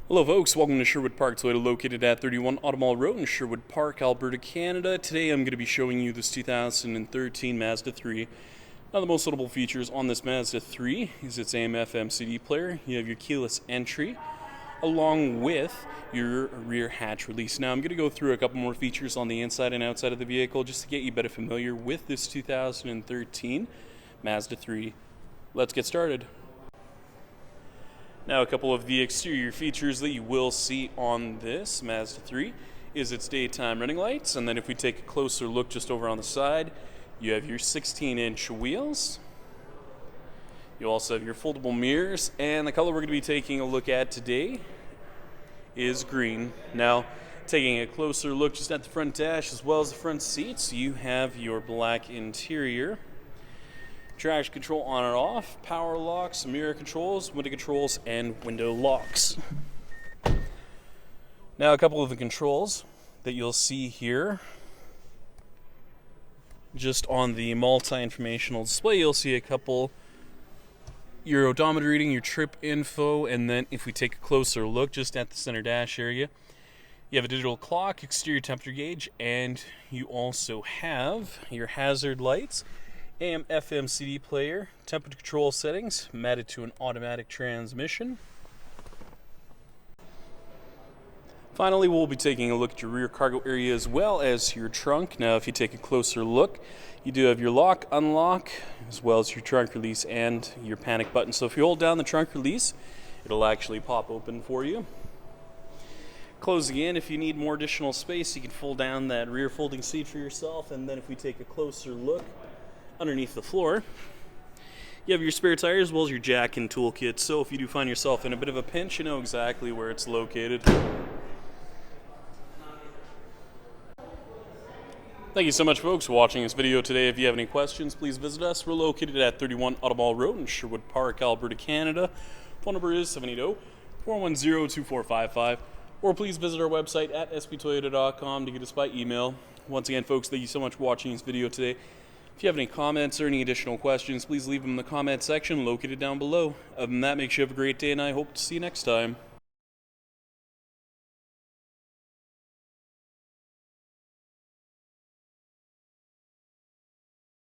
Hello folks, welcome to Sherwood Park Toyota, located at 31 Automall Road in Sherwood Park, Alberta, Canada. Today I'm going to be showing you this 2013 Mazda 3. Now the most notable features on this Mazda 3 is its AM/FM CD player. You have your keyless entry, along with your rear hatch release. Now I'm going to go through a couple more features on the inside and outside of the vehicle just to get you better familiar with this 2013 Mazda 3. Let's get started. Now, a couple of the exterior features that you will see on this Mazda 3 is its daytime running lights, and then if we take a closer look just over on the side, you have your 16-inch wheels. You also have your foldable mirrors, and the color we're going to be taking a look at today is green. Now, taking a closer look just at the front dash as well as the front seats, you have your black interior. Traction control on or off, power locks, mirror controls, window controls, and window locks. Now a couple of the controls that you'll see here. Just on the multi-informational display, you'll see a couple, your odometer reading, your trip info, and then if we take a closer look just at the center dash area, you have a digital clock, exterior temperature gauge, and you also have your hazard lights, AM/FM CD player, temperature control settings, matted to an automatic transmission. Finally, we'll be taking a look at your rear cargo area as well as your trunk. Now, if you take a closer look, you do have your lock, unlock, as well as your trunk release and your panic button. So if you hold down the trunk release, it'll actually pop open for you. Close again. If you need more additional space, you can fold down that rear folding seat for yourself. And then if we take a closer look, underneath the floor, you have your spare tires as well as your jack and toolkit, so if you do find yourself in a bit of a pinch, you know exactly where it's located. Thank you so much, folks, for watching this video today. If you have any questions, please visit us. We're located at 31 Automall Road in Sherwood Park, Alberta, Canada. Phone number is 780-410-2455, or please visit our website at sptoyota.com to get us by email. Once again, folks, thank you so much for watching this video today. If you have any comments or any additional questions, please leave them in the comment section located down below. Other than that, make sure you have a great day, and I hope to see you next time.